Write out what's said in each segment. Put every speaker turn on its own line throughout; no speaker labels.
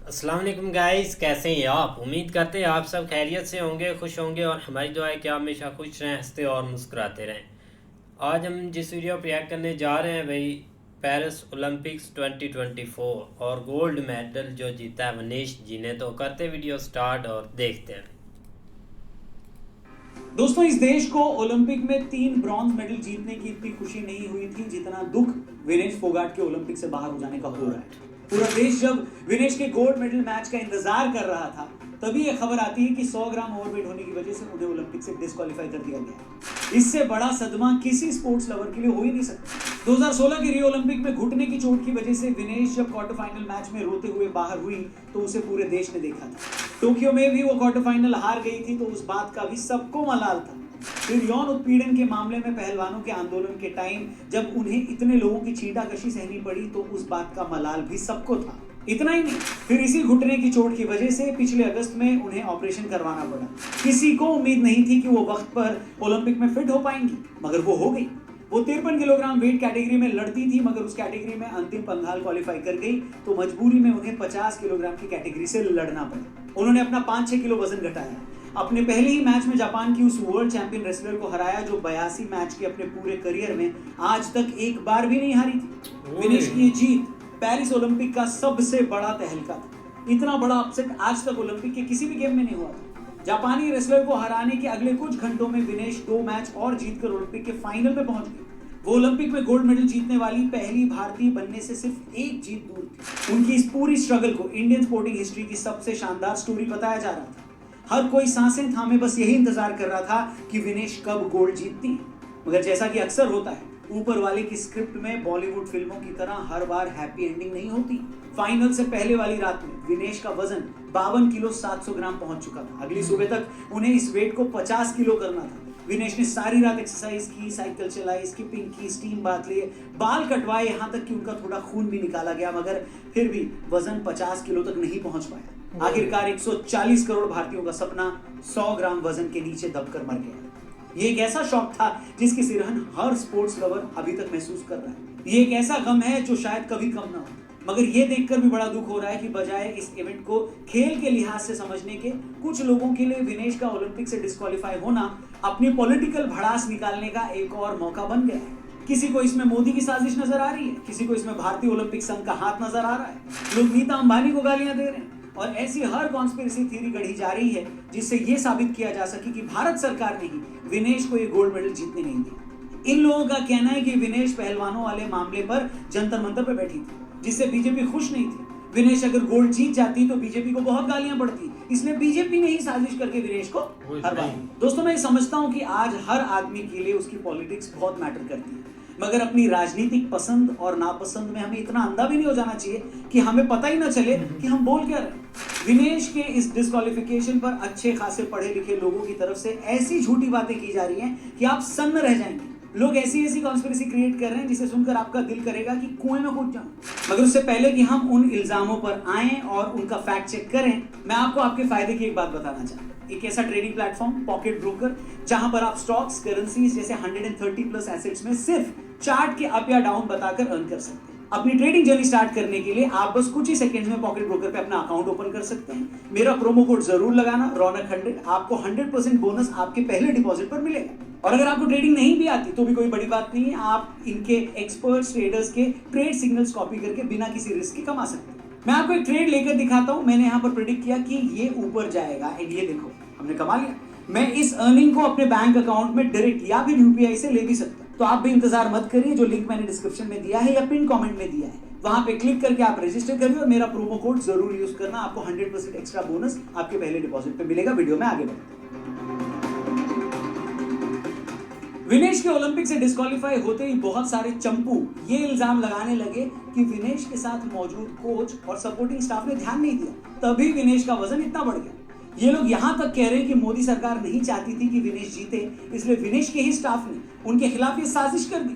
अस्सलाम वालेकुम गाइस, कैसे हैं आप। उम्मीद करते हैं आप सब खैरियत से होंगे, खुश होंगे और हमारी दुआ है कि आप हमेशा खुश रहें, हंसते और मुस्कुराते रहें। आज हम जिस वीडियो पर रिएक्ट करने जा रहे हैं वही पेरिस ओलंपिक्स 2024 और गोल्ड मेडल जो जीता है वनीश जी ने। तो करते वीडियो स्टार्ट और देखते हैं।
दोस्तों, इस देश को ओलंपिक में 3 ब्रॉन्ज मेडल जीतने की इतनी खुशी नहीं हुई थी जितना दुख विनेश फोगाट के ओलंपिक से बाहर हो जाने का हो रहा है। पूरा देश जब विनेश के गोल्ड मेडल मैच का इंतजार कर रहा था तभी यह खबर आती है कि 100 ग्राम ओवरवेट होने की वजह से उन्हें ओलंपिक से डिस्क्वालीफाई कर दिया गया। इससे बड़ा सदमा किसी स्पोर्ट्स लवर के लिए हो ही नहीं सकता। 2016 के रियो ओलंपिक में घुटने की चोट की वजह से विनेश जब क्वार्टर फाइनल मैच में रोते हुए बाहर हुई तो उसे पूरे देश ने देखा था। टोक्यो में भी वो क्वार्टर फाइनल हार गई थी तो उस बात का भी सबको मलाल था। फिर यौन उत्पीड़न के मामले में पहलवानों के आंदोलन के टाइम जब उन्हें इतने लोगों की छींटाकशी सहनी पड़ी तो उस बात का मलाल भी सबको था। इतना ही नहीं, फिर इसी घुटने की चोट की वजह से पिछले अगस्त में उन्हें ऑपरेशन करवाना पड़ा। किसी को उम्मीद नहीं थी कि वो वक्त पर ओलंपिक में फिट हो पाएंगी, मगर वो हो गई। वो 53 किलोग्राम वेट कैटेगरी में लड़ती थी, मगर उस कैटेगरी में अंतिम पंगाल क्वालिफाई कर गई तो मजबूरी में उन्हें 50 किलोग्राम की कैटेगरी से लड़ना पड़ा। उन्होंने अपना 5-6 किलो वजन घटाया। अपने पहले ही मैच में जापान की उस वर्ल्ड चैंपियन रेसलर को हराया जो 82 मैच के अपने पूरे करियर में आज तक एक बार भी नहीं हारी थी। विनेश की ये जीत पेरिस ओलंपिक का सबसे बड़ा तहलका था। इतना बड़ा अपसेट आज तक ओलंपिक के किसी भी गेम में नहीं हुआ था। जापानी रेसलर को हराने के अगले कुछ घंटों में विनेश 2 मैच और जीतकर ओलंपिक के फाइनल में पहुंच गई। वो ओलंपिक में गोल्ड मेडल जीतने वाली पहली भारतीय बनने से सिर्फ एक जीत दूर थी। उनकी इस पूरी स्ट्रगल को इंडियन स्पोर्टिंग हिस्ट्री की सबसे शानदार स्टोरी बताया जा रहा था। हर कोई सांसें थामे बस यही इंतजार कर रहा था कि विनेश कब गोल्ड जीतती है। मगर जैसा कि अक्सर होता है, ऊपर वाले की स्क्रिप्ट में बॉलीवुड फिल्मों की तरह हर बार हैप्पी एंडिंग नहीं होती। फाइनल से पहले वाली रात में विनेश का वजन 52 किलो 700 ग्राम पहुंच चुका था। अगली सुबह तक उन्हें इस वेट को 50 किलो करना था। विनेश ने सारी रात एक्सरसाइज की, साइकिल चलाई, स्किपिंग की, स्टीम बात लिए, बाल कटवाए, यहाँ तक कि उनका थोड़ा खून भी निकाला गया, मगर फिर भी वजन 50 किलो तक नहीं पहुंच पाया। आखिरकार 140 करोड़ भारतीयों का सपना 100 ग्राम वजन के नीचे दबकर मर गया। ये एक ऐसा शॉक था जिसकी सिरहन हर स्पोर्ट्स लवर अभी तक महसूस कर रहा है। ये एक ऐसा गम है जो शायद कभी कम ना हो। मगर ये देखकर भी बड़ा दुख हो रहा है कि बजाय इस इवेंट को खेल के लिहाज से समझने के, कुछ लोगों के लिए विनेश का ओलंपिक से डिस्क्वालीफाई होना अपनी पॉलिटिकल भड़ास निकालने का एक और मौका बन गया है। किसी को इसमें मोदी की साजिश नजर आ रही है, किसी को इसमें भारतीय ओलंपिक संघ का हाथ नजर आ रहा है। लोग नीता अंबानी को गालियां दे रहे हैं और ऐसी हर कॉन्स्पिरेसी थ्योरी गढ़ी जा रही है जिससे यह साबित किया जा सके कि भारत सरकार ने ही विनेश को ये गोल्ड मेडल जीतने नहीं दिया। इन लोगों का कहना है कि विनेश पहलवानों वाले मामले पर जंतर मंतर पर बैठी थी, जिससे बीजेपी खुश नहीं थी। विनेश अगर गोल्ड जीत जाती तो बीजेपी को बहुत गालियां पड़ती, इसलिए बीजेपी ने ही साजिश करके विनेश को हरवाया। दोस्तों, मैं समझता हूं कि आज हर आदमी के लिए उसकी पॉलिटिक्स बहुत मैटर करती है, मगर अपनी राजनीतिक पसंद और नापसंद में हमें इतना अंधा भी नहीं हो जाना चाहिए कि हमें पता ही ना चले कि हम बोल क्या रहे। विनेश के इस डिस्क्वालिफिकेशन पर अच्छे खासे पढ़े लिखे लोगों की तरफ से ऐसी झूठी बातें की जा रही हैं कि आप सन्न रह जाएंगे। लोग ऐसी ऐसी कॉन्स्पिरेसी क्रिएट कर रहे हैं जिसे सुनकर आपका दिल करेगा कि कुएं में कूद जाऊं। मगर उससे पहले कि हम उन इल्जामों पर आएं और उनका फैक्ट चेक करें, मैं आपको आपके फायदे की एक बात बताना चाहता हूं। एक ऐसा ट्रेडिंग प्लेटफॉर्म पॉकेट ब्रोकर, जहां पर आप स्टॉक्स, करेंसीज जैसे 130 प्लस एसेट्स में सिर्फ चार्ट के अप या डाउन बताकर अर्न कर सकते हैं। अपनी ट्रेडिंग जर्नी स्टार्ट करने के लिए आप बस कुछ ही सेकंड्स में पॉकेट ब्रोकर पे अपना अकाउंट ओपन कर सकते हैं। मेरा प्रोमो कोड जरूर लगाना, रौनक 100, आपको 100% बोनस आपके पहले डिपॉजिट पर मिलेगा। और अगर आपको ट्रेडिंग नहीं भी आती तो भी कोई बड़ी बात नहीं है, आप इनके एक्सपर्ट्स ट्रेडर्स के ट्रेड सिग्नल्स कॉपी करके बिना किसी रिस्क के कमा सकते हैं। मैं आपको एक ट्रेड लेकर दिखाता हूं। मैंने यहाँ पर प्रेडिक्ट किया कि ये ऊपर जाएगा एंड ये देखो हमने कमा लिया। मैं इस अर्निंग को अपने बैंक अकाउंट में डायरेक्ट या फिर यूपीआई से ले भी सकता हूं। तो आप भी इंतजार मत करिए, जो लिंक मैंने डिस्क्रिप्शन में दिया है या पिन कमेंट में दिया है वहां पे क्लिक करके आप रजिस्टर करिए और मेरा प्रोमो कोड जरूर यूज करना। आपको 100% एक्स्ट्रा बोनस आपके पहले डिपॉजिट पे मिलेगा। वीडियो में आगे बढ़ते हैं। विनेश के ओलंपिक से डिस्क्वालीफाई होते ही बहुत सारे चंपू ये इल्जाम लगाने लगे कि विनेश के साथ मौजूद कोच और सपोर्टिंग स्टाफ ने ध्यान नहीं दिया, तभी विनेश का वजन इतना बढ़ गया। ये लोग यहां तक कह रहे हैं कि मोदी सरकार नहीं चाहती थी कि विनेश जीते, इसलिए विनेश के ही स्टाफ ने उनके खिलाफ ये साजिश कर दी।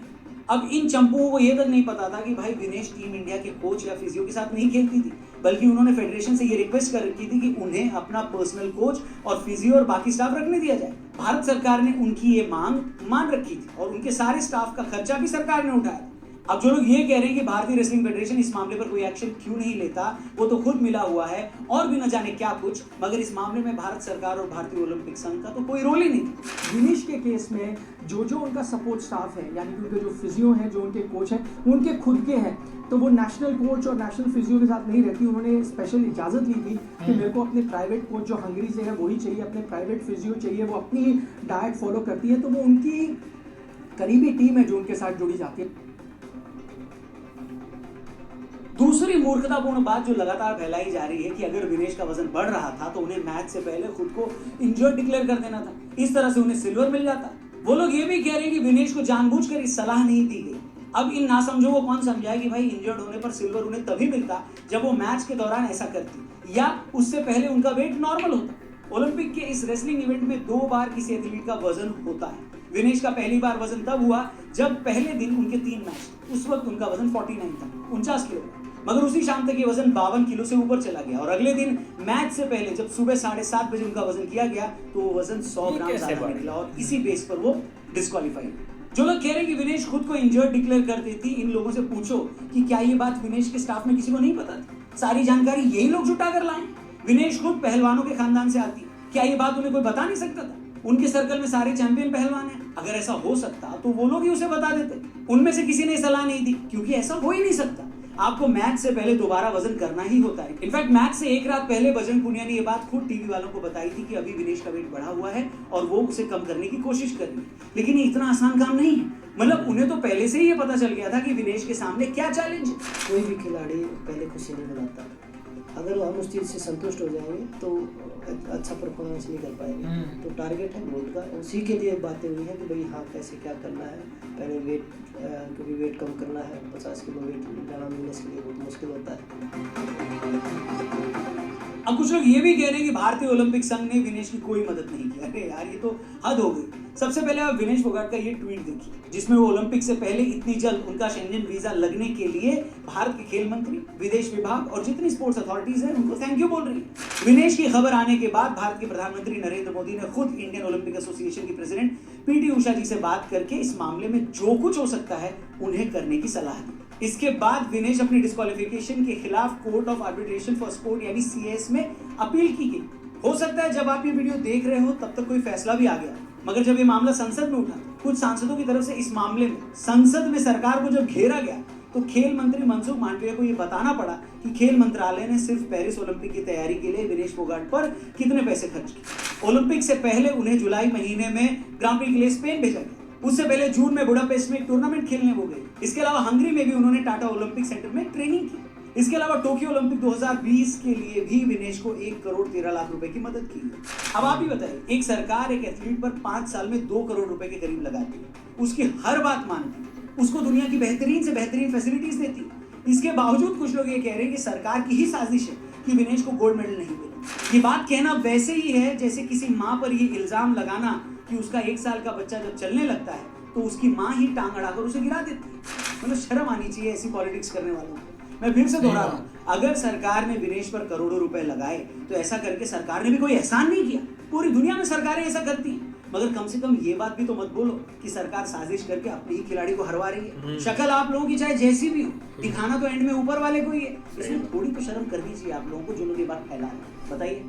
अब इन चंपुओं को ये तक नहीं पता था कि भाई विनेश टीम इंडिया के कोच या फिजियो के साथ नहीं खेलती थी, बल्कि उन्होंने फेडरेशन से ये रिक्वेस्ट कर रखी थी कि उन्हें अपना पर्सनल कोच और फिजियो और बाकी स्टाफ रखने दिया जाए। भारत सरकार ने उनकी ये मांग मान रखी थी और उनके सारे स्टाफ का खर्चा भी सरकार ने उठाया। अब जो लोग ये कह रहे हैं कि भारतीय रेसलिंग फेडरेशन इस मामले पर कोई एक्शन क्यों नहीं लेता, वो तो खुद मिला हुआ है और भी न जाने क्या कुछ, मगर इस मामले में भारत सरकार और भारतीय ओलंपिक संघ का तो कोई रोल ही नहीं था।
विनेश के केस में जो उनका सपोर्ट स्टाफ है, यानी कि उनके जो फिजियो हैं, जो उनके कोच हैं, वो उनके खुद के हैं, तो वो नेशनल कोच और नेशनल फिजियो के साथ नहीं रहती। उन्होंने स्पेशल इजाज़त ली थी कि मेरे को अपने प्राइवेट कोच जो हंगरी से है वही चाहिए, अपने प्राइवेट फिजियो चाहिए, वो अपनी डाइट फॉलो करती है, तो वो उनकी करीबी टीम है जो उनके साथ जुड़ी जाती है।
दूसरी मूर्खतापूर्ण बात जो लगातार फैलाई जा रही है कि अगर विनेश का वजन बढ़ रहा था तो उन्हें मैच से पहले खुद को इंजर्ड डिक्लेयर कर देना था, इस तरह से उन्हें सिल्वर मिल जाता। वो लोग ये भी कह रहे हैं कि विनेश को जानबूझकर इस सलाह नहीं दी गई। अब इन नासमझों को कौन समझाए कि भाई इंजर्ड होने पर सिल्वर उन्हें तभी मिलता जब वो मैच के दौरान ऐसा करती या उससे पहले उनका वेट नॉर्मल होता। ओलंपिक के इस रेसलिंग इवेंट में 2 बार किसी एथलीट का वजन होता है। विनेश का पहली बार वजन तब हुआ जब पहले दिन उनके 3 मैच, उस वक्त उनका वजन 49 था, 49 किलो, मगर उसी शाम तक ये वजन 52 किलो से ऊपर चला गया और अगले दिन मैच से पहले जब सुबह 7:30 बजे उनका वजन किया गया तो वो वजन 100 ग्राम ज्यादा निकला और इसी बेस पर वो डिस्क्वालीफाई। जो लोग कह रहे हैं कि विनेश खुद को इंजर्ड डिक्लेयर कर देती, इन लोगों से पूछो कि क्या ये बात विनेश के स्टाफ में किसी को नहीं पता थी? सारी जानकारी यही लोग जुटा कर लाए। विनेश खुद पहलवानों के खानदान से आती, क्या ये बात उन्हें कोई बता नहीं सकता था? उनके सर्कल में सारे चैंपियन पहलवान हैं। अगर ऐसा हो सकता तो वो लोग ही उसे बता देते। उनमें से किसी ने सलाह नहीं दी, क्योंकि ऐसा हो ही नहीं सकता। आपको मैच से पहले दोबारा वजन करना ही होता है। इनफैक्ट मैच से 1 रात पहले बजरंग पुनिया ने ये बात खुद टीवी वालों को बताई थी कि अभी विनेश का वेट बढ़ा हुआ है और वो उसे कम करने की कोशिश कर रही है। लेकिन ये इतना आसान काम नहीं है। मतलब उन्हें तो पहले से ही ये पता चल गया था कि विनेश के सामने क्या चैलेंज है।
कोई भी खिलाड़ी पहले खुशी नहीं मनाता। अगर हम उस चीज़ से संतुष्ट हो जाएंगे तो अच्छा परफॉर्मेंस नहीं कर पाएंगे। तो टारगेट है गोल्ड का, उसी के लिए बातें हुई हैं कि भाई हाँ कैसे क्या करना है। पहले वेट, क्योंकि वेट कम करना है, 50 किलो वेट ज़्यादा मिलने के लिए बहुत मुश्किल होता है।
अब कुछ लोग ये भी कह रहे हैं कि भारतीय ओलंपिक संघ ने विनेश की कोई मदद नहीं की। अरे यार, ये तो हद हो गई। सबसे पहले आप विनेश फोगाट का ये ट्वीट देखिए, जिसमें वो ओलंपिक से पहले इतनी जल्द उनका शेंजन वीजा लगने के लिए भारत के खेल मंत्री, विदेश विभाग और जितनी स्पोर्ट्स अथॉरिटीज हैं उनको थैंक यू बोल रही है। विनेश की खबर आने के बाद भारत के प्रधानमंत्री नरेंद्र मोदी ने खुद इंडियन ओलंपिक एसोसिएशन की प्रेसिडेंट पीटी उषा जी से बात करके इस मामले में जो कुछ हो सकता है उन्हें करने की सलाह दी। इसके बाद विनेश अपनी डिस्क्वालिफिकेशन के खिलाफ court of arbitration for sport यानी सीएस में अपील की गई। हो सकता है जब आप ये वीडियो देख रहे हो तब तक कोई फैसला भी आ गया, मगर जब ये मामला संसद में उठा, कुछ सांसदों की तरफ से इस मामले में संसद में सरकार को जब घेरा गया, तो खेल मंत्री मनसुख मांडविया को ये बताना पड़ा कि खेल मंत्रालय ने सिर्फ पेरिस ओलंपिक की तैयारी के लिए विनेश फोगाट पर कितने पैसे खर्च किए। ओलंपिक से पहले उन्हें जुलाई महीने में ग्रां प्री के लिए स्पेन भेजा गया। उससे पहले जून में बुडापेस्ट में एक टूर्नामेंट खेलने वो गए। इसके अलावा हंगरी में भी उन्होंने टाटा ओलंपिक सेंटर में ट्रेनिंग की। इसके अलावा टोक्यो ओलंपिक 2020 के लिए भी विनेश को 1 करोड़ 13 लाख रुपए की मदद की। अब आप ही बताइए, एक सरकार एक एथलीट पर 5 साल में 2 करोड़ रुपए के करीब लगाती है, उसकी हर बात मानती है, उसको दुनिया की बेहतरीन से बेहतरीन फैसिलिटीज देती है। इसके बावजूद कुछ लोग ये कह रहे हैं कि सरकार की ही साजिश है कि विनेश को गोल्ड मेडल नहीं मिला। ये बात कहना वैसे ही है जैसे किसी माँ पर ये इल्जाम लगाना कि उसका 1 साल का बच्चा जब चलने लगता है तो उसकी माँ ही टांग अड़ाकर उसे गिरा देती है। मतलब शर्म आनी चाहिए ऐसी पॉलिटिक्स करने वालों को। मैं फिर से दोहरा रहा हूँ, अगर सरकार ने विनेश पर करोड़ों रुपए लगाए तो ऐसा करके सरकार ने भी कोई एहसान नहीं किया। पूरी दुनिया में सरकारें ऐसा करती हैं, मगर कम से कम ये बात भी तो मत बोलो कि सरकार साजिश करके अपने ही खिलाड़ी को हरवा रही है। शक्ल आप लोगों की चाहे जैसी भी हो, दिखाना तो एंड में ऊपर वाले को ही है। इसमें थोड़ी तो शर्म करनी चाहिए आप लोगों को, जो लोग ये बात फैला रहे हैं। बताइए।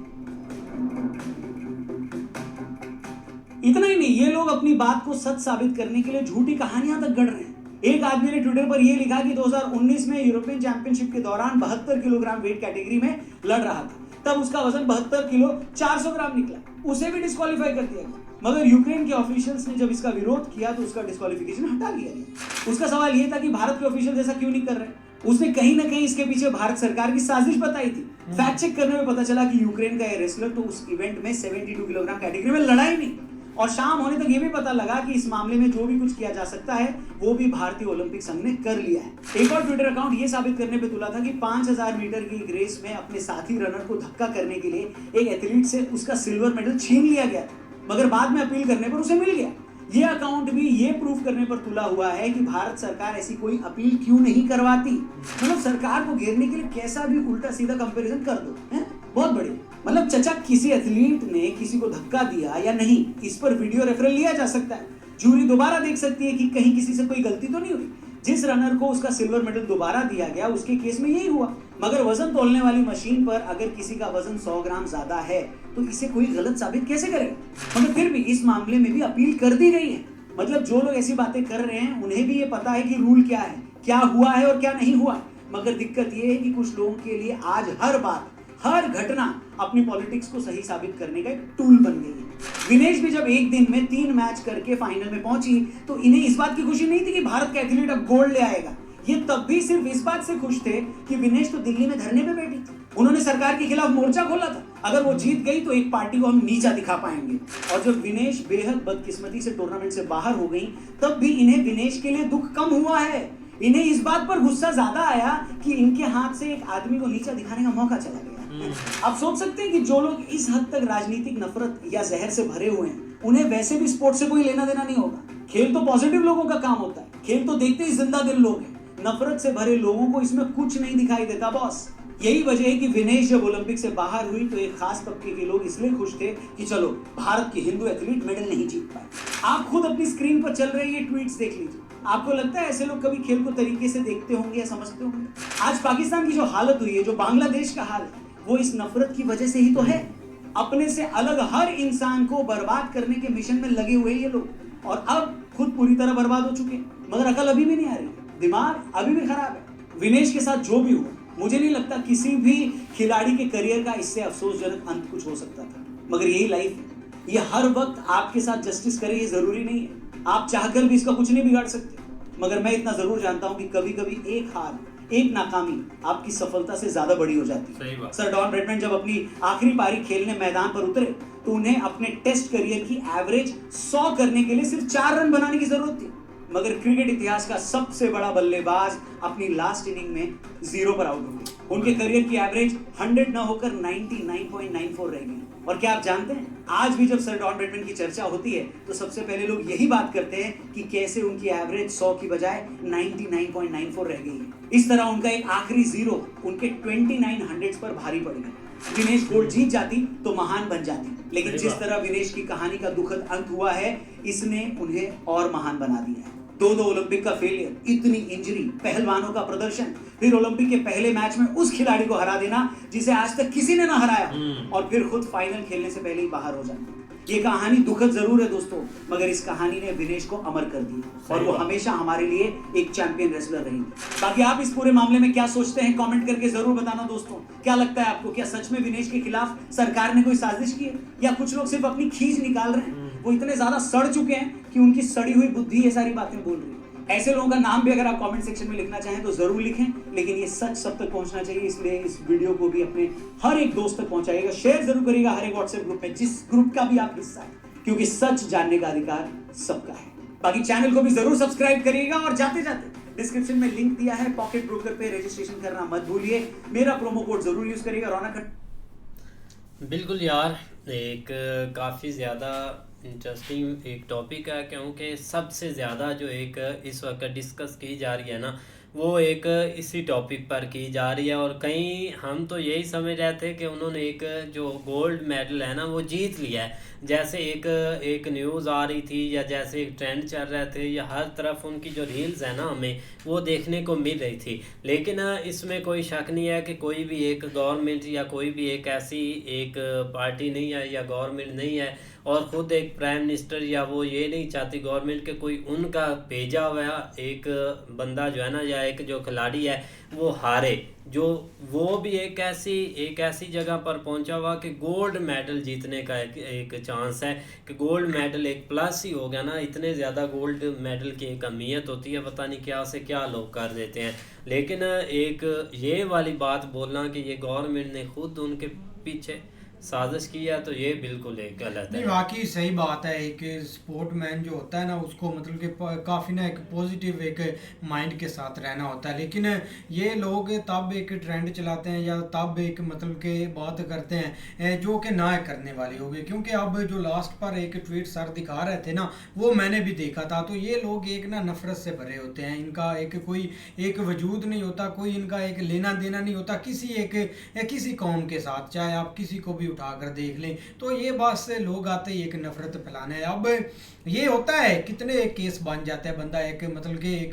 इतना ही नहीं, ये लोग अपनी बात को सच साबित करने के लिए झूठी कहानियां तक गढ़ रहे हैं। एक आदमी ने ट्विटर पर यह लिखा कि 2019 में यूरोपियन चैंपियनशिप के दौरान 72 किलोग्राम वेट कैटेगरी में लड़ रहा था, तब उसका वजन 72 किलो 400 ग्राम निकला, उसे भी डिस्क्वालीफाई कर दिया गया। मगर यूक्रेन के ऑफिशियल्स ने जब इसका विरोध किया तो उसका डिस्क्वालिफिकेशन हटा लिया गया। उसका सवाल यह था कि भारत के ऑफिशियल ऐसा क्यों नहीं कर रहे। उसने कहीं ना कहीं इसके पीछे भारत सरकार की साजिश बताई थी। फैक्ट चेक करने में पता चला कि यूक्रेन का यह रेसलर तो उस इवेंट में 72 किलोग्राम कैटेगरी में लड़ा ही नहीं। और शाम होने तक ये भी पता लगा कि इस मामले में जो भी कुछ किया जा सकता है वो भी भारतीय ओलंपिक संघ ने कर लिया है। एक और ट्विटर अकाउंट ये साबित करने पे तुला था कि 5000 मीटर की रेस में अपने साथी रनर को धक्का करने के लिए एक एथलीट से उसका सिल्वर मेडल छीन लिया गया, मगर बाद में अपील करने पर उसे मिल गया। ये अकाउंट भी ये प्रूफ करने पर तुला हुआ है कि भारत सरकार ऐसी कोई अपील क्यों नहीं करवाती। मतलब सरकार को घेरने के लिए कैसा भी उल्टा सीधा कंपैरिजन कर दो, है बहुत बढ़िया। मतलब चचा, किसी एथलीट ने किसी को धक्का दिया या नहीं, इस पर वीडियो रेफरल लिया जा सकता है। जूरी दोबारा देख सकती है कि कहीं किसी से कोई गलती तो नहीं हुई। जिस रनर को उसका सिल्वर मेडल दोबारा दिया गया उसके केस में यही हुआ। मगर वजन तोलने वाली मशीन पर अगर किसी का वजन 100 ग्राम ज्यादा है तो इसे कोई गलत साबित कैसे करेगा? मगर फिर भी इस मामले में भी अपील कर दी गई है। मतलब जो लोग ऐसी बातें कर रहे हैं उन्हें भी ये पता है कि रूल क्या है, क्या हुआ है और क्या नहीं हुआ। मगर दिक्कत ये है कि कुछ लोगों के लिए आज हर बात, हर घटना अपनी पॉलिटिक्स को सही साबित करने का एक टूल बन गई है। विनेश भी जब एक दिन में 3 मैच करके फाइनल में पहुंची तो इन्हें इस बात की खुशी नहीं थी कि भारत का एथलीट अब गोल्ड ले आएगा। ये तब भी सिर्फ इस बात से खुश थे कि विनेश तो दिल्ली में धरने पे बैठी थी। उन्होंने सरकार के खिलाफ मोर्चा खोला था। अगर वो जीत गई तो एक पार्टी को हम नीचा दिखा पाएंगे। और जब विनेश बेहद बदकिस्मती से टूर्नामेंट से बाहर हो गई तब भी इन्हें विनेश के लिए दुख कम हुआ है। इन्हें इस बात पर गुस्सा ज्यादा आया कि इनके हाथ से एक आदमी को नीचा दिखाने का मौका चला गया। आप सोच सकते हैं कि जो लोग इस हद तक राजनीतिक नफरत या जहर से भरे हुए हैं उन्हें वैसे भी स्पोर्ट्स से कोई लेना देना नहीं होगा। खेल तो पॉजिटिव लोगों का काम होता है। खेल तो देखते ही जिंदा दिल लोग हैं। नफरत से भरे लोगों को इसमें कुछ नहीं दिखाई देता बॉस। यही वजह है कि विनेश जब ओलंपिक से बाहर हुई तो एक खास तबके के लोग इसलिए खुश थे कि चलो भारत की हिंदू एथलीट मेडल नहीं जीत पाए। आप खुद अपनी स्क्रीन पर चल रहे ये ट्वीट्स देख लीजिए। आपको लगता है ऐसे लोग कभी खेल को तरीके से देखते होंगे या समझते होंगे? आज पाकिस्तान की जो हालत हुई है, जो बांग्लादेश का हाल है, वो इस नफरत की वजह से ही तो है। अपने से अलग हर इंसान को बर्बाद करने के मिशन में लगे हुए ये लोग और अब खुद पूरी तरह बर्बाद हो चुके हैं। मगर अकल अभी भी नहीं आ रही, दिमाग अभी भी खराब है। विनेश के साथ जो भी हुआ मुझे नहीं लगता किसी भी खिलाड़ी के करियर का इससे अफसोसजनक अंत कुछ हो सकता था। मगर यही लाइफ है। ये हर वक्त आपके साथ जस्टिस करे ये जरूरी नहीं है। आप चाहकर भी इसका कुछ नहीं बिगाड़ सकते। मगर मैं इतना जरूर जानता हूं कि कभी कभी एक हार, एक नाकामी आपकी सफलता से ज्यादा बड़ी हो जाती है। सर डॉन ब्रैडमैन जब अपनी आखिरी पारी खेलने मैदान पर उतरे तो उन्हें अपने टेस्ट करियर की एवरेज 100 करने के लिए सिर्फ 4 रन बनाने की जरूरत थी। मगर क्रिकेट इतिहास का सबसे बड़ा बल्लेबाज अपनी लास्ट इनिंग में 0 पर आउट हो गए। उनके करियर की एवरेज 100 न होकर 99.94 रह गई। और क्या आप जानते हैं, आज भी जब सर डॉन ब्रैडमैन की चर्चा होती है तो सबसे पहले लोग यही बात करते हैं कि कैसे उनकी एवरेज 100 की बजाय 99.94 रह गई है। इस तरह उनका एक आखिरी 0 उनके 2900 पर भारी पड़ गया। विनेश गोल्ड जीत जाती तो महान बन जाती, लेकिन जिस तरह विनेश की कहानी का दुखद अंत हुआ है इसने उन्हें और महान बना दिया है। 2 ओलंपिक का फेलियर, इतनी इंजरी, पहलवानों का प्रदर्शन, फिर ओलंपिक के पहले मैच में उस खिलाड़ी को हरा देना जिसे आज तक किसी ने ना हराया, और फिर खुद फाइनल खेलने से पहले ही बाहर हो जाना। ये कहानी दुखद जरूर है दोस्तों, मगर इस कहानी ने विनेश को अमर कर दिया और वो हमेशा हमारे लिए एक चैंपियन रेसलर रहेंगे। बाकी आप इस पूरे मामले में क्या सोचते हैं कमेंट करके जरूर बताना दोस्तों। क्या लगता है आपको, क्या सच में विनेश के खिलाफ सरकार ने कोई साजिश की है या कुछ लोग सिर्फ अपनी खींच निकाल रहे हैं? वो इतने ज्यादा सड़ चुके हैं कि उनकी सड़ी हुई बुद्धि ये सारी बातें बोल रही है। ऐसे लोगों का नाम भी अगर आप कमेंट सेक्शन में लिखना चाहें तो जरूर लिखें, लेकिन ये सच सब तक पहुंचना चाहिए, इसलिए इस वीडियो को भी अपने हर एक दोस्त तक पहुंचाइएगा, शेयर जरूर करिएगा हर एक व्हाट्सएप ग्रुप में, जिस ग्रुप का भी आप हिस्सा है, क्योंकि सच जानने का अधिकार सबका है। बाकी चैनल को भी जरूर सब्सक्राइब करिएगा और जाते जाते डिस्क्रिप्शन में लिंक दिया है, पॉकेट ब्रोकर पे रजिस्ट्रेशन करना मत भूलिए। मेरा प्रोमो कोड जरूर यूज करिएगा, रौनक।
बिल्कुल यार, एक काफ़ी ज़्यादा इंटरेस्टिंग एक टॉपिक है, क्योंकि सबसे ज़्यादा जो एक इस वक्त डिस्कस की जा रही है ना वो एक इसी टॉपिक पर की जा रही है। और कहीं हम तो यही समझ रहे थे कि उन्होंने एक जो गोल्ड मेडल है ना वो जीत लिया है, जैसे एक न्यूज़ आ रही थी या जैसे एक ट्रेंड चल रहे थे या हर तरफ उनकी जो रील्स है ना हमें वो देखने को मिल रही थी। लेकिन इसमें कोई शक नहीं है कि कोई भी एक गवर्नमेंट या कोई भी एक ऐसी एक पार्टी नहीं है या गवर्नमेंट नहीं है और ख़ुद एक प्राइम मिनिस्टर या वो ये नहीं चाहती गवर्नमेंट के कोई उनका भेजा हुआ एक बंदा जो है ना या एक जो खिलाड़ी है वो हारे, जो वो भी एक ऐसी जगह पर पहुंचा हुआ कि गोल्ड मेडल जीतने का एक चांस है कि गोल्ड मेडल एक प्लस ही हो गया ना। इतने ज़्यादा गोल्ड मेडल की एक अहमियत होती है, पता नहीं क्या से क्या लोग कर देते हैं। लेकिन एक ये वाली बात बोलना कि ये गवर्नमेंट ने खुद उनके पीछे साजिश किया तो ये बिल्कुल एक गलत है।
नहीं, वाकई सही बात है। एक स्पोर्टमैन जो होता है ना उसको मतलब कि काफ़ी ना एक पॉजिटिव एक माइंड के साथ रहना होता है। लेकिन ये लोग तब एक ट्रेंड चलाते हैं या तब एक मतलब के बात करते हैं जो कि ना करने वाली होगी, क्योंकि अब जो लास्ट पर एक ट्वीट सर दिखा रहे थे ना वो मैंने भी देखा था। तो ये लोग एक ना नफरत से भरे होते हैं, इनका एक कोई एक वजूद नहीं होता, कोई इनका एक लेना देना नहीं होता किसी कौम के साथ। चाहे आप किसी को भी उठाकर देख लें, तो ये बात से लोग आते ही एक नफरत फैलाने। अब ये होता है कितने केस बन जाते हैं, बंदा एक मतलब कि एक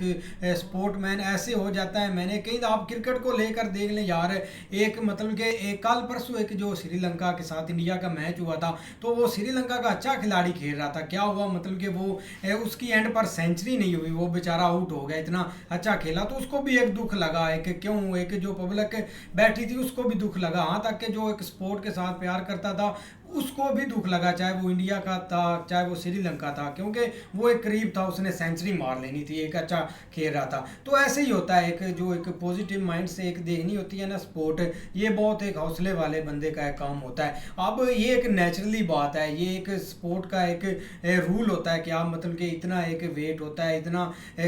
स्पोर्टमैन ऐसे हो जाता है। मैंने कहीं आप क्रिकेट को लेकर देख लें यार, एक मतलब कि एक कल परसों एक जो श्रीलंका के साथ इंडिया का मैच हुआ था, तो वो श्रीलंका का अच्छा खिलाड़ी खेल रहा था, क्या हुआ मतलब कि वो उसकी एंड पर सेंचुरी नहीं हुई, वो बेचारा आउट हो गया, इतना अच्छा खेला, तो उसको भी एक दुख लगा है कि क्यों, एक जो पब्लिक बैठी थी उसको भी दुख लगा, हाँ तक कि जो एक स्पोर्ट के साथ प्यार करता था उसको भी दुख लगा, चाहे वो इंडिया का था चाहे वो श्रीलंका था, क्योंकि वो एक करीब था, उसने सेंचुरी मार लेनी थी, एक अच्छा खेल रहा था। तो ऐसे ही होता है, एक जो एक पॉजिटिव माइंड से एक देखनी होती है ना स्पोर्ट, ये बहुत एक हौसले वाले बंदे का एक काम होता है। अब ये एक नेचुरली बात है, ये एक स्पोर्ट का एक रूल होता है कि आप मतलब कि इतना एक वेट होता है, इतना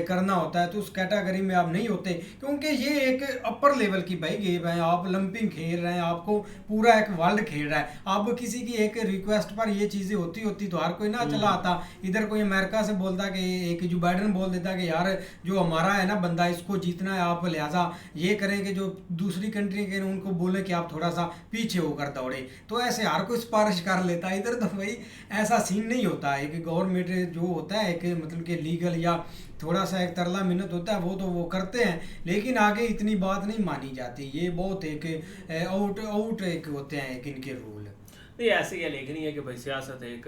करना होता है, तो उस कैटेगरी में आप नहीं होते, क्योंकि ये एक अपर लेवल की भाई गेम है, आप ओलंपिक खेल रहे हैं, आपको पूरा एक वर्ल्ड खेल रहा है। अब किसी की एक रिक्वेस्ट पर ये चीज़ें होती तो हर कोई ना चला आता, इधर कोई अमेरिका से बोलता कि एक जो बाइडन बोल देता कि यार जो हमारा है ना बंदा इसको जीतना है, आप लिहाजा ये करें कि जो दूसरी कंट्री के उनको बोले कि आप थोड़ा सा पीछे होकर दौड़े, तो ऐसे हर कोई सिफारिश कर लेता है। इधर तो भाई ऐसा सीन नहीं होता है, एक गवर्नमेंट जो होता है एक मतलब कि लीगल या थोड़ा सा एक तरला मिन्नत होता है वो तो करते हैं, लेकिन आगे इतनी बात नहीं मानी जाती। ये बहुत एक आउट एक होते हैं एक इनके रूल।
नहीं ऐसे ही है, लेकिन ये कि भाई सियासत एक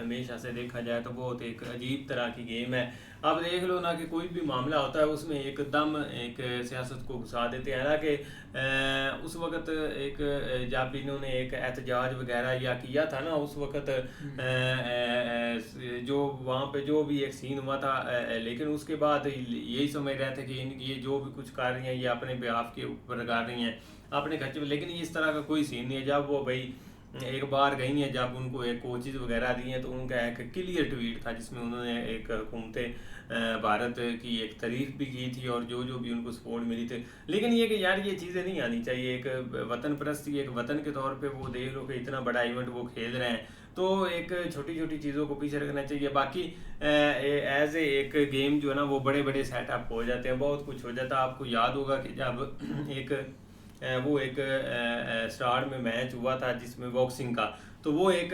हमेशा से देखा जाए तो बहुत एक अजीब तरह की गेम है। आप देख लो ना कि कोई भी मामला होता है उसमें एकदम एक सियासत को घुसा देते हैं। हालांकि उस वक्त एक जब इन्होंने एक एहतजाज वगैरह या किया था ना, उस वक्त जो वहाँ पे जो भी एक सीन हुआ था, लेकिन उसके बाद यही समझ रहे थे कि ये जो भी कुछ कर रही हैं ये अपने बिहाफ के ऊपर कर रही हैं, अपने खर्चे, लेकिन इस तरह का कोई सीन नहीं है। जब वो भाई एक बार गई हैं, जब उनको एक कोचेज़ वगैरह दी हैं, तो उनका एक क्लियर ट्वीट था जिसमें उन्होंने एक हुकूमत भारत की एक तारीफ़ भी की थी और जो भी उनको सपोर्ट मिली थी। लेकिन ये कि यार ये चीज़ें नहीं आनी चाहिए। एक वतन परस्ती, एक वतन के तौर पे वो देख लो कि इतना बड़ा इवेंट वो खेल रहे हैं, तो एक छोटी छोटी चीज़ों को पीछे रखना चाहिए। बाकी एज एक गेम जो है ना वो बड़े बड़े सेटअप हो जाते हैं, बहुत कुछ हो जाता है। आपको याद होगा कि जब एक स्टार्ट में मैच हुआ था जिसमें बॉक्सिंग का, तो वो एक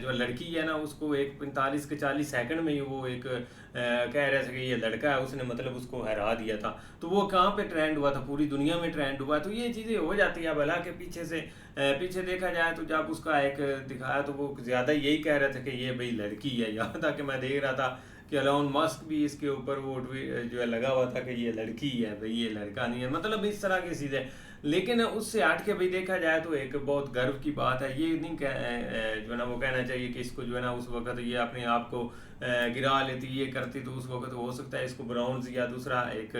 जो लड़की है ना उसको एक 45 के 40 सेकंड में ही वो एक कह रहे थे कि ये लड़का है, उसने मतलब उसको हरा दिया था। तो वो कहाँ पे ट्रेंड हुआ था, पूरी दुनिया में ट्रेंड हुआ। तो ये चीज़ें हो जाती है। भला के पीछे देखा जाए तो जब उसका एक दिखाया तो वो ज़्यादा यही कह रहे थे कि ये भाई लड़की है। यहाँ तक कि मैं देख रहा था कि एलोन मस्क भी इसके ऊपर वो जो है लगा हुआ था कि ये लड़की है भाई, ये लड़का नहीं है, मतलब इस तरह की चीज़ें। लेकिन उससे हट के भाई देखा जाए तो एक बहुत गर्व की बात है। ये नहीं जो है ना वो कहना चाहिए कि इसको जो है ना उस वक्त ये अपने आप को गिरा लेती, ये करती, तो उस वक्त हो सकता है इसको ब्राउन्स या दूसरा एक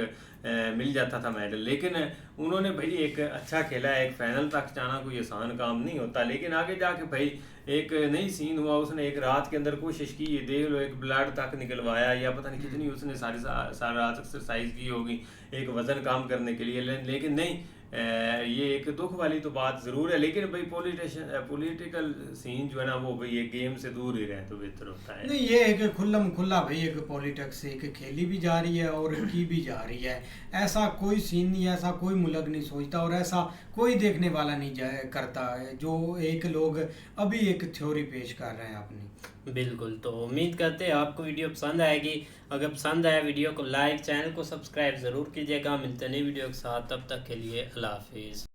मिल जाता था मेडल। लेकिन उन्होंने भाई एक अच्छा खेला है, एक फाइनल तक जाना कोई आसान काम नहीं होता। लेकिन आगे जाके भाई एक नई सीन हुआ, उसने एक रात के अंदर कोशिश की, ये देख लो एक ब्लड तक निकलवाया या पता नहीं कितनी उसने सारी रात एक्सरसाइज की होगी एक वज़न कम करने के लिए। लेकिन नहीं, ये एक दुख वाली तो बात ज़रूर है। लेकिन भाई पॉलिटिकल सीन जो है ना वो भाई एक गेम से दूर ही रहे तो बेहतर होता है।
नहीं, ये एक खुल्लम खुल्ला भाई एक पॉलिटिक्स एक खेली भी जा रही है और की भी जा रही है। ऐसा कोई सीन नहीं, ऐसा कोई मुल्क नहीं सोचता और ऐसा कोई देखने वाला नहीं करता है जो एक लोग अभी एक थ्योरी पेश कर रहे हैं अपनी।
बिल्कुल, तो उम्मीद करते हैं आपको वीडियो पसंद आएगी। अगर पसंद आया वीडियो को लाइक, चैनल को सब्सक्राइब ज़रूर कीजिएगा। मिलते हैं नई वीडियो के साथ, तब तक के लिए अल्लाह हाफिज़।